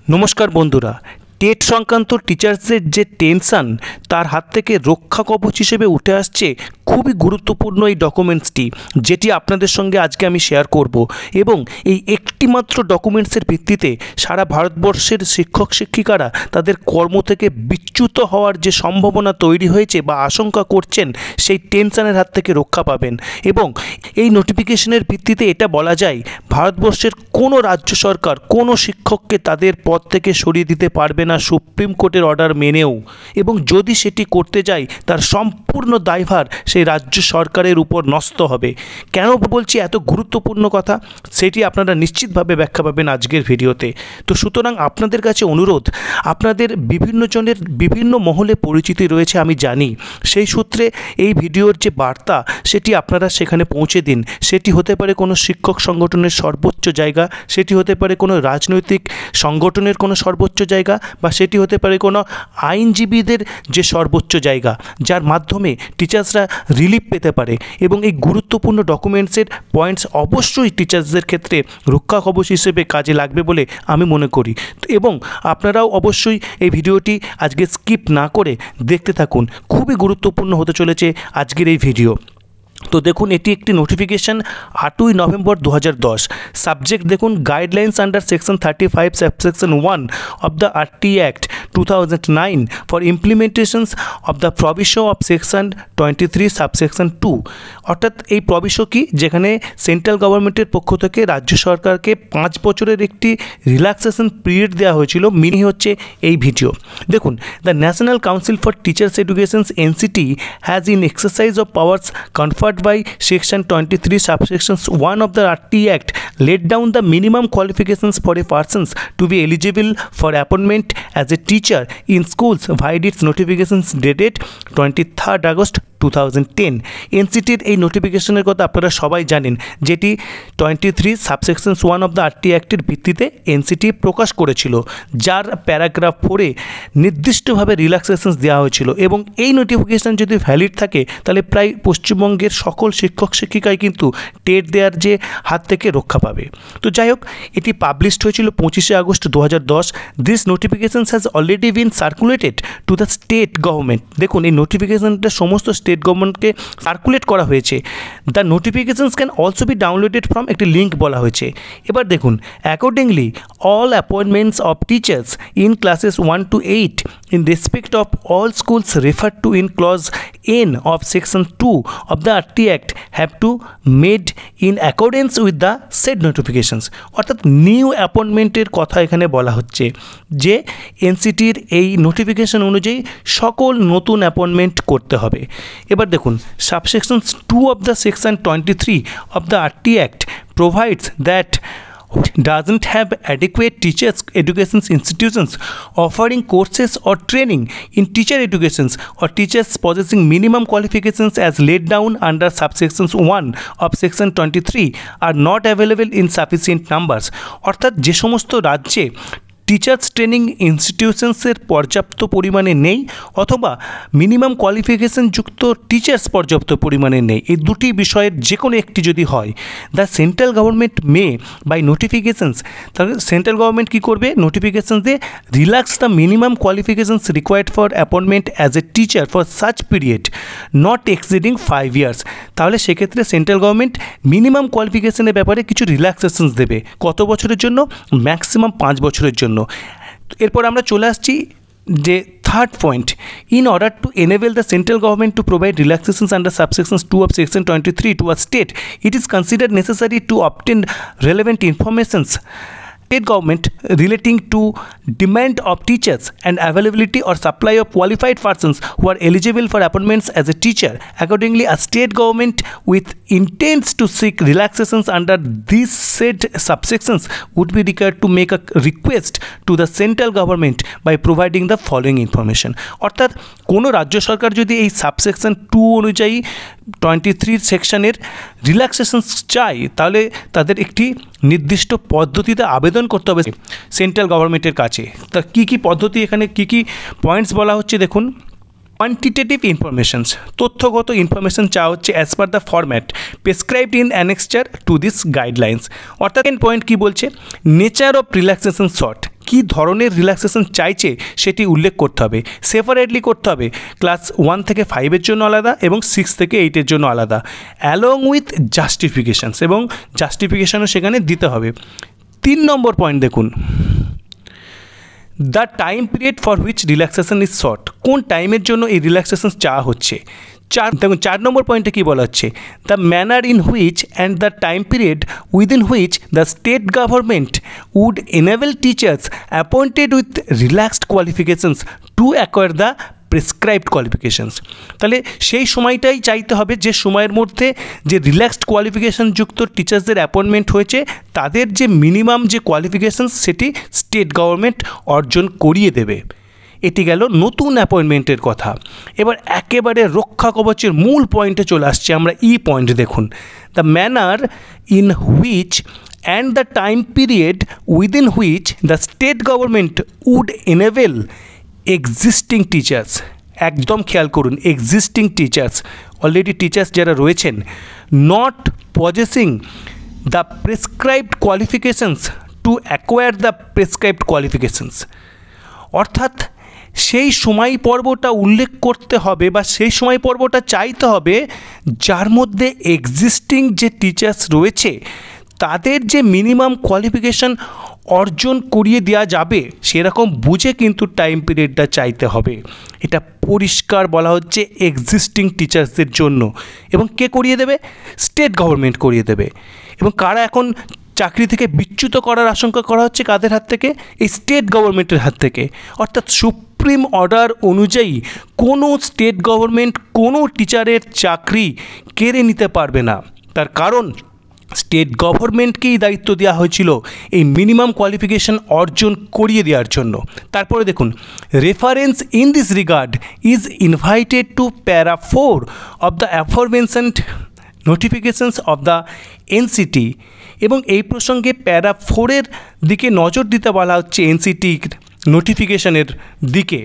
নমস্কার বন্ধুরা, টেট সংক্রান্ত টিচার্সদের যে টেনশন তার হাত থেকে রক্ষা কবচ হিসেবে উঠে আসছে খুবই গুরুত্বপূর্ণ এই ডকুমেন্টসটি, যেটি আপনাদের সঙ্গে আজকে আমি শেয়ার করব। এবং এই একটি মাত্র ডকুমেন্টসের ভিত্তিতে সারা ভারতবর্ষের শিক্ষক শিক্ষিকারা তাদের কর্ম থেকে বিচ্যুত হওয়ার যে সম্ভাবনা তৈরি হয়েছে বা আশঙ্কা করছেন, সেই টেনশনের হাত থেকে রক্ষা পাবেন। এবং এই নোটিফিকেশনের ভিত্তিতে এটা বলা যায়, ভারতবর্ষের কোনো রাজ্য সরকার কোনো শিক্ষককে তাদের পদ থেকে সরিয়ে দিতে পারবে না সুপ্রিম কোর্টের অর্ডার মেনেও। এবং যদি সেটি করতে যায়, তার সম্পূর্ণ দায়ভার সেই রাজ্য সরকারের উপর ন্যস্ত হবে। কেন বলছি এত গুরুত্বপূর্ণ কথা, সেটি আপনারা নিশ্চিতভাবে ব্যাখ্যা পাবেন আজকের ভিডিওতে। তো সুতরাং আপনাদের কাছে অনুরোধ, আপনাদের বিভিন্ন জনের বিভিন্ন মহলে পরিচিতি রয়েছে আমি জানি, সেই সূত্রে এই ভিডিওর যে বার্তা সেটি আপনারা সেখানে পৌঁছে দিন। সেটি হতে পারে কোনো শিক্ষক সংগঠনের সর্বোচ্চ জায়গা, সেটি হতে পারে কোনো রাজনৈতিক সংগঠনের কোনো সর্বোচ্চ জায়গা, বা সেটি হতে পারে কোনো আইনজীবীদের যে সর্বোচ্চ জায়গা, যার মাধ্যমে টিচার্সরা রিলিফ পেতে পারে। এবং এই গুরুত্বপূর্ণ ডকুমেন্টসের পয়েন্টস অবশ্যই টিচার্সদের ক্ষেত্রে রক্ষা কবচ হিসেবে কাজে লাগবে বলে আমি মনে করি। এবং আপনারাও অবশ্যই এই ভিডিওটি আজকে স্কিপ না করে দেখতে থাকুন, খুবই গুরুত্বপূর্ণ হতে চলেছে আজকের এই ভিডিও। তো দেখুন, এটি একটি নোটিফিকেশান 8ই নভেম্বর 2010। সাবজেক্ট দেখুন, guidelines under section 35 subsection 1 of the RT Act 2009 for implementations of the provision of section 23 subsection 2। অর্থাৎ এই প্রভিশন কি, যেখানে সেন্ট্রাল গভর্নমেন্টের পক্ষ থেকে রাজ্য সরকারকে 5 বছরের একটি রিল্যাক্সেশন পিরিয়ড দেওয়া হয়েছিল। মিনি হচ্ছে এই ভিডিও। দেখুন, the national council for teachers education NCT has in exercise of powers conferred by section 23 subsections 1 of the RT Act laid down the minimum qualifications for a persons to be eligible for appointment as a teacher in schools via its notifications dated 23rd August 2010। এনসিটির এই নোটিফিকেশনের কথা আপনারা সবাই জানেন, যেটি 23 সাবসেকশনস 1 of the RT অ্যাক্টের ভিত্তিতে NCT প্রকাশ করেছিল, যার প্যারাগ্রাফ 4-এ নির্দিষ্টভাবে রিল্যাক্সেশনস দেওয়া হয়েছিল। এবং এই নোটিফিকেশান যদি ভ্যালিড থাকে, তাহলে প্রায় পশ্চিমবঙ্গের সকল শিক্ষক শিক্ষিকাই কিন্তু টেট দেওয়ার যে হাত থেকে রক্ষা পাবে। তো যাই হোক, এটি পাবলিশড হয়েছিল 25শে August 2010। This notifications has already been circulated to the state government. দেখুন, এই নোটিফিকেশানটা সমস্ত স্টেট গভর্নমেন্টকে সার্কুলেট করা হয়েছে। The notifications can also be downloaded from, একটি লিঙ্ক বলা হয়েছে। এবার দেখুন, accordingly all appointments of teachers in classes 1 to 8 in respect of all schools referred to in clause N of section 2 of the RT Act have to made in accordance with the said notifications। অর্থাৎ new অ্যাপয়েন্টমেন্টের কথা এখানে বলা হচ্ছে, যে এনসিটির এই notification অনুযায়ী সকল নতুন অ্যাপয়েন্টমেন্ট করতে হবে। এবার দেখুন, সাবসেকশনস 2 of the section 23 of the RT Act provides that doesn't have adequate teachers education institutions offering courses or training in teacher educations or teachers possessing minimum qualifications as laid down under subsections 1 of section 23 are not available in sufficient numbers। অর্থাৎ যে সমস্ত রাজ্যে teachers training ইনস্টিটিউশনসের পর্যাপ্ত পরিমাণে নেই, অথবা minimum qualification যুক্ত teachers পর্যাপ্ত পরিমাণে নেই, এই দুটি বিষয়ের যে কোনো একটি যদি হয়, the central government may by notifications, তাহলে সেন্ট্রাল গভর্নমেন্ট কী করবে, নোটিফিকেশন দিয়ে relax the minimum qualifications required for appointment as a teacher for such period not exceeding 5 years। তাহলে সেক্ষেত্রে সেন্ট্রাল গভর্নমেন্ট মিনিমাম কোয়ালিফিকেশনের ব্যাপারে কিছু রিল্যাক্সেশনস দেবে। কত বছরের জন্য? ম্যাক্সিমাম 5 বছরের জন্য। এরপর আমরা চলে আসছি যে third point, in order to enable the central government to provide relaxations under subsections 2 of section 23 to a state, it is considered necessary to obtain relevant informations state government relating to demand of teachers and availability or supply of qualified persons who are eligible for appointments as a teacher. Accordingly, a state government with intents to seek relaxations under these said subsections would be required to make a request to the central government by providing the following information। অর্থাৎ কোনো রাজ্য সরকার যদি এই subsection 2 অনুযায়ী 23 সেকশনের রিল্যাক্সেশনস চাই, তাহলে তাদের একটি নির্দিষ্ট পদ্ধতিতে আবেদন করতে হবে সেন্ট্রাল গভর্নমেন্টের কাছে। তা কী কী পদ্ধতি, এখানে কী কী পয়েন্টস বলা হচ্ছে দেখুন। কোয়ান্টিটেটিভ ইনফরমেশনস, তথ্যগত ইনফরমেশন চাওয়া হচ্ছে as per the format prescribed in annexure to this guidelines. অর্থাৎ পয়েন্ট কী বলছে, নেচার অফ রিল্যাক্সেশন শর্ট, কী ধরনের রিল্যাক্সেশন চাইছে সেটি উল্লেখ করতে হবে। সেপারেটলি করতে হবে, ক্লাস 1 থেকে 5-এর জন্য আলাদা এবং 6 থেকে 8-এর জন্য আলাদা, অ্যালং উইথ জাস্টিফিকেশানস, এবং জাস্টিফিকেশানও সেখানে দিতে হবে। 3 নম্বর পয়েন্ট দেখুন, the time period for which relaxation is short, কোন টাইমের জন্য এই রিল্যাক্সেশন চাওয়া হচ্ছে। দেখুন 4 নম্বর পয়েন্টে কী বলা হচ্ছে, the manner in which and the time period within which the state government would enable teachers appointed with relaxed qualifications to acquire the prescribed qualifications. তাহলে সেই সময়টাই চাইতে হবে যে সময়ের মধ্যে যে রিল্যাক্সড কোয়ালিফিকেশানযুক্ত টিচার্সদের অ্যাপয়েন্টমেন্ট হয়েছে তাদের যে মিনিমাম যে কোয়ালিফিকেশানস সেটি স্টেট গভর্নমেন্ট অর্জন করিয়ে দেবে। এটি গেল নতুন অ্যাপয়েন্টমেন্টের কথা। এবার একেবারে রক্ষা কবচের মূল পয়েন্টে চলে আসছে আমরা। পয়েন্ট দেখুন, the manner in which and the time period within which the state government would enable existing teachers, একদম খেয়াল করুন, এক্সিস্টিং টিচার্স, অলরেডি টিচার্স যারা রয়েছেন, not possessing the prescribed qualifications to acquire the prescribed qualifications. অর্থাৎ সেই সময় পর্বটা উল্লেখ করতে হবে বা সেই সময় পর্বটা চাইতে হবে যার মধ্যে এক্সিস্টিং যে টিচার্স রয়েছে তাদের যে মিনিমাম কোয়ালিফিকেশান অর্জন করিয়ে দেওয়া যাবে সেরকম বুঝে কিন্তু টাইম পিরিয়ডটা চাইতে হবে। এটা পরিষ্কার বলা হচ্ছে এক্সিস্টিং টিচার্সদের জন্য। এবং কে করিয়ে দেবে? স্টেট গভর্নমেন্ট করিয়ে দেবে। এবং কারা এখন চাকরি থেকে বিচ্যুত করার আশঙ্কা করা হচ্ছে কাদের হাত থেকে? এই স্টেট গভর্নমেন্টের হাত থেকে। অর্থাৎ সুপ্রিম অর্ডার অনুযায়ী কোনো স্টেট গভর্নমেন্ট কোনো টিচারের চাকরি কেড়ে নিতে পারবে না। তার কারণ স্টেট গভর্নমেন্টকেই দায়িত্ব দেওয়া হয়েছিল এই মিনিমাম কোয়ালিফিকেশান অর্জন করিয়ে দেওয়ার জন্য। তারপরে দেখুন, reference in this regard is invited to para 4 of the aforementioned notifications of the NCT. এবং এই প্রসঙ্গে প্যারা 4-এর দিকে নজর দিতে বলা হচ্ছে, এনসিটির নোটিফিকেশনের দিকে।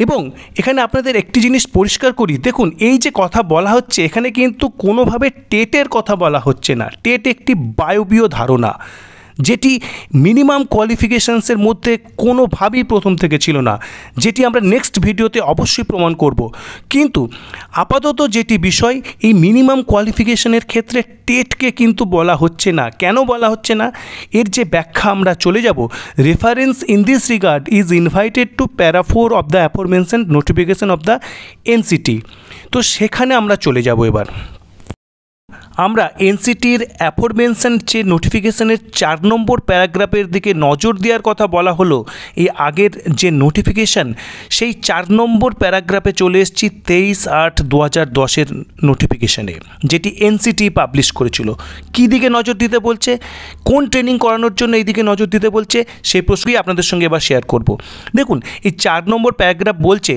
এবং এখানে আপনাদের একটি জিনিস পরিষ্কার করি, দেখুন এই যে কথা বলা হচ্ছে এখানে কিন্তু কোনোভাবে টেটের কথা বলা হচ্ছে না। টেট একটি বায়বীয় ধারণা যেটি মিনিমাম কোয়ালিফিকেশানসের মধ্যে কোনোভাবেই প্রথম থেকে ছিল না, যেটি আমরা নেক্সট ভিডিওতে অবশ্যই প্রমাণ করব। কিন্তু আপাতত যেটি বিষয়, এই মিনিমাম কোয়ালিফিকেশানের ক্ষেত্রে টেটকে কিন্তু বলা হচ্ছে না। কেন বলা হচ্ছে না এর যে ব্যাখ্যা আমরা চলে যাব। Reference in this regard is invited to para 4 of the aforementioned notification of the NCT. তো সেখানে আমরা চলে যাব। এবার আমরা এনসিটির অ্যাফরমেনশন যে নোটিফিকেশনের 4 নম্বর প্যারাগ্রাফের দিকে নজর দেওয়ার কথা বলা হলো। এই আগের যে নোটিফিকেশান সেই 4 নম্বর প্যারাগ্রাফে চলে এসেছি 23/8/2010-এর নোটিফিকেশানে, যেটি এনসিটি পাবলিশ করেছিল। কী দিকে নজর দিতে বলছে, কোন ট্রেনিং করানোর জন্য এই দিকে নজর দিতে বলছে, সেই প্রশ্নই আপনাদের সঙ্গে এবার শেয়ার করব। দেখুন এই 4 নম্বর প্যারাগ্রাফ বলছে,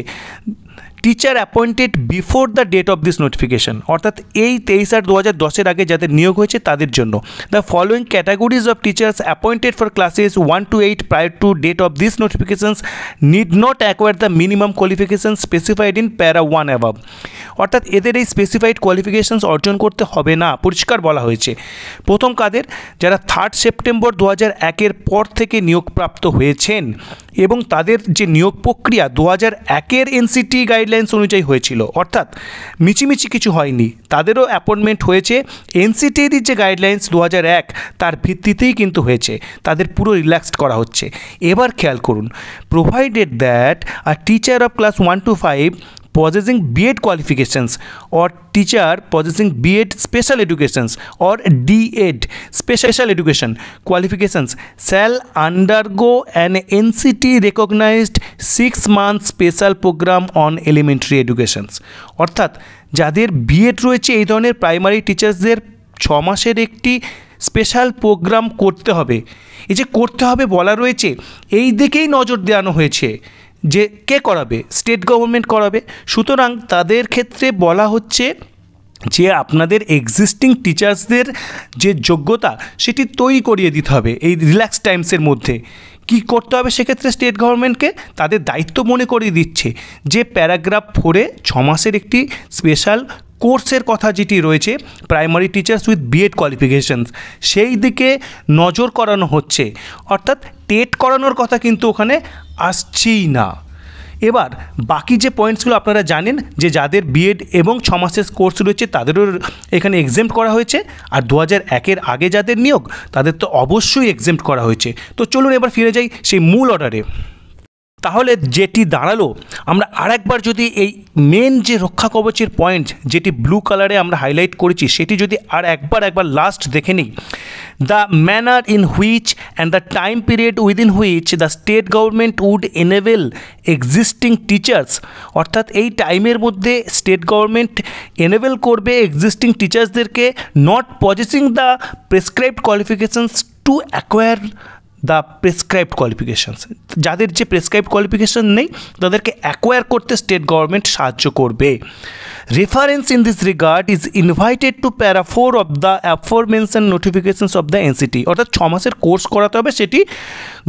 teacher appointed before the date of this notification, অর্থাৎ এই 23/8/2010-এর আগে যাদের নিয়োগ হয়েছে তাদের জন্য। The following categories of teachers appointed for classes 1 to 8 prior to date of this notifications need not acquire the minimum qualification specified in para 1 above. অর্থাৎ এদের এই স্পেসিফাইড কোয়ালিফিকেশানস অর্জন করতে হবে না, পরিষ্কার বলা হয়েছে। প্রথম কাদের? যারা 3 সেপ্টেম্বর 2001-এর পর থেকে নিয়োগপ্রাপ্ত হয়েছেন এবং তাদের যে নিয়োগ প্রক্রিয়া 2001-এর এনসিটি গাইডলাইন্স অনুযায়ী হয়েছিল, অর্থাৎ মিচিমিচি কিছু হয়নি, তাদেরও অ্যাপয়েন্টমেন্ট হয়েছে এনসিটির যে গাইডলাইন্স 2001 তার ভিত্তিতেই কিন্তু হয়েছে, তাদের পুরো রিল্যাক্সড করা হচ্ছে। এবার খেয়াল করুন, provided that a teacher of class 1 to 5 possessing B.Ed qualifications or teacher possessing B.Ed special educations or D.Ed special education qualifications shall undergo an NCT recognized 6-month special program on elementary educations। অর্থাৎ যাদের B.Ed রয়েছে এই ধরনের primary টিচার্সদের 6 মাসের একটি special programme করতে হবে। এই যে করতে হবে বলা রয়েছে, এই দিকেই নজর দেওয়ানো হয়েছে যে কে করাবে? স্টেট গভর্নমেন্ট করাবে। সুতরাং তাদের ক্ষেত্রে বলা হচ্ছে যে আপনাদের এক্সিস্টিং টিচার্সদের যে যোগ্যতা সেটি তৈরি করিয়ে দিতে হবে এই রিল্যাক্স টাইমসের মধ্যে। কি করতে হবে সেক্ষেত্রে? স্টেট গভর্নমেন্টকে তাদের দায়িত্ব মনে করিয়ে দিচ্ছে যে প্যারাগ্রাফ 4-এ 6 মাসের একটি স্পেশাল কোর্সের কথা যেটি রয়েছে primary teachers with B Ed qualifications, সেই দিকে নজর করানো হচ্ছে, অর্থাৎ টেট করানোর কথা কিন্তু ওখানে আসছেই না। এবার বাকি যে পয়েন্টসগুলো আপনারা জানেন যে যাদের বিএড এবং 6 মাসের কোর্স রয়েছে তাদেরও এখানে এক্সেম্পট করা হয়েছে, আর 2001-এর আগে যাদের নিয়োগ তাদের তো অবশ্যই এক্সেম্পট করা হয়েছে। তো চলুন এবার ফিরে যাই সেই মূল অর্ডারে। তাহলে যেটি দাঁড়ালো, আমরা আরেকবার যদি এই মেন যে রক্ষা কবচের পয়েন্ট যেটি ব্লু কালারে আমরা হাইলাইট করেছি সেটি যদি একবার লাস্ট দেখে নিই, the manner in which and the time period within which the state government would enable existing teachers, অর্থাৎ এই টাইমের মধ্যে স্টেট গভর্নমেন্ট এনেবেল করবে এক্সিস্টিং টিচার্সদেরকে not possessing the prescribed qualifications to acquire the prescribed qualifications, যাদের যে prescribed qualification নেই তাদেরকে অ্যাকোয়ার করতে স্টেট গভর্নমেন্ট সাহায্য করবে। Reference in this regard is invited to para 4 of the aforementioned notifications of the NCT, অর্থাৎ 6 মাসের কোর্স করাতে হবে সেটি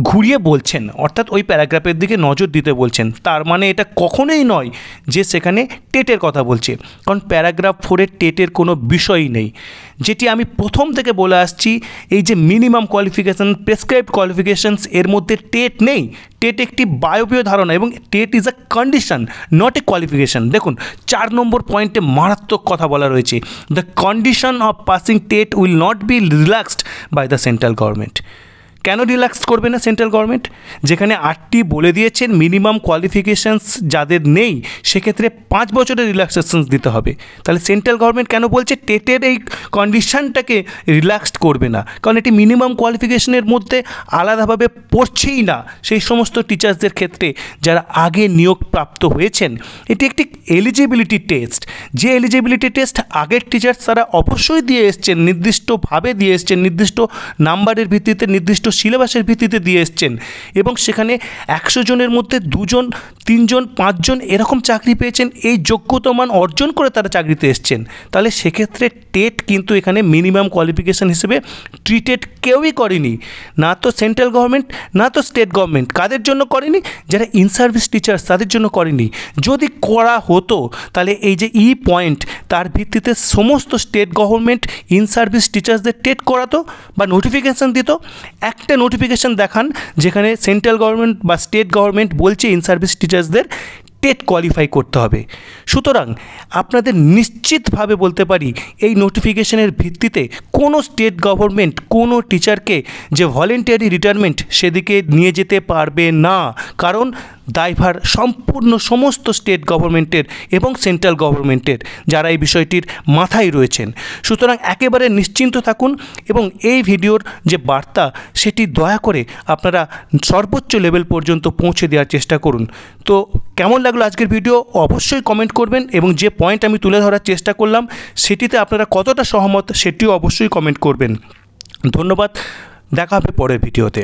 ঘুরিয়ে বলছেন, অর্থাৎ ওই প্যারাগ্রাফের দিকে নজর দিতে বলছেন। তার মানে এটা কখনোই নয় যে সেখানে টেটের কথা বলছে, কারণ প্যারাগ্রাফ 4-এর টেটের কোনো বিষয়ই নেই। যেটি আমি প্রথম থেকে বলে আসছি, এই যে মিনিমাম কোয়ালিফিকেশান, প্রেসক্রাইবড কোয়ালিফিকেশানস, এর মধ্যে টেট নেই। টেট একটি বায়বীয় ধারণা এবং TET is a condition not a qualification. দেখুন 4 নম্বর পয়েন্টে মারাত্মক কথা বলা রয়েছে, the condition of passing TET will not be relaxed by the central government. কেন রিল্যাক্স করবে না সেন্ট্রাল গভর্নমেন্ট? যেখানে 8টি বলে দিয়েছেন মিনিমাম কোয়ালিফিকেশানস যাদের নেই সেক্ষেত্রে 5 বছরের রিল্যাক্সেশনস দিতে হবে। তাহলে সেন্ট্রাল গভর্নমেন্ট কেন বলছে টেটের এই কন্ডিশনটাকে রিল্যাক্সড করবে না? কারণ এটি মিনিমাম কোয়ালিফিকেশনের মধ্যে আলাদাভাবে পড়ছেই না সেই সমস্ত টিচার্সদের ক্ষেত্রে যারা আগে নিয়োগ প্রাপ্ত হয়েছেন। এটি একটি এলিজিবিলিটি টেস্ট, যে এলিজিবিলিটি টেস্ট আগের টিচার্স তারা অবশ্যই দিয়ে এসছেন, নির্দিষ্টভাবে দিয়ে এসছেন, নির্দিষ্ট নাম্বারের ভিত্তিতে, নির্দিষ্ট সিলেবাসের ভিত্তিতে দিয়ে এসছেন, এবং সেখানে 100 জনের মধ্যে 2 জন, 3 জন, 5 জন এরকম চাকরি পেয়েছেন, এই যোগ্যতা মান অর্জন করে তারা চাকরিতে এসছেন। তাহলে সেক্ষেত্রে টেট কিন্তু এখানে মিনিমাম কোয়ালিফিকেশান হিসেবে ট্রিটেড কেউই করেনি, না তো সেন্ট্রাল গভর্নমেন্ট না তো স্টেট গভর্নমেন্ট। কাদের জন্য করেনি? যারা ইন সার্ভিস টিচার্স তাদের জন্য করেনি। যদি করা হতো তাহলে এই যে পয়েন্ট তার ভিত্তিতে সমস্ত স্টেট গভর্নমেন্ট ইন সার্ভিস টিচার্সদের টেট করাতো বা নোটিফিকেশান দিত। একটা নোটিফিকেশান দেখান যেখানে সেন্ট্রাল গভর্নমেন্ট বা স্টেট গভর্নমেন্ট বলছে ইন সার্ভিস টিচার্সদের টেট কোয়ালিফাই করতে হবে। সুতরাং আপনাদের নিশ্চিতভাবে বলতে পারি এই নোটিফিকেশনের ভিত্তিতে কোনো স্টেট গভর্নমেন্ট কোনো টিচারকে যে ভলেন্টারি রিটায়ারমেন্ট সেদিকে নিয়ে যেতে পারবে না, কারণ দায়ভার সম্পূর্ণ সমস্ত স্টেট গভর্নমেন্টের এবং সেন্ট্রাল গভর্নমেন্টের, যারা এই বিষয়টির মাথায় রয়েছেন। সুতরাং একেবারে নিশ্চিন্ত থাকুন এবং এই ভিডিওর যে বার্তা সেটি দয়া করে আপনারা সর্বোচ্চ লেভেল পর্যন্ত পৌঁছে দেওয়ার চেষ্টা করুন। তো কেমন লাগলো আজকের ভিডিও অবশ্যই কমেন্ট করবেন, এবং যে পয়েন্ট আমি তুলে ধরার চেষ্টা করলাম সেটিতে আপনারা কতটা সহমত সেটিও অবশ্যই কমেন্ট করবেন। ধন্যবাদ, দেখা হবে পরের ভিডিওতে।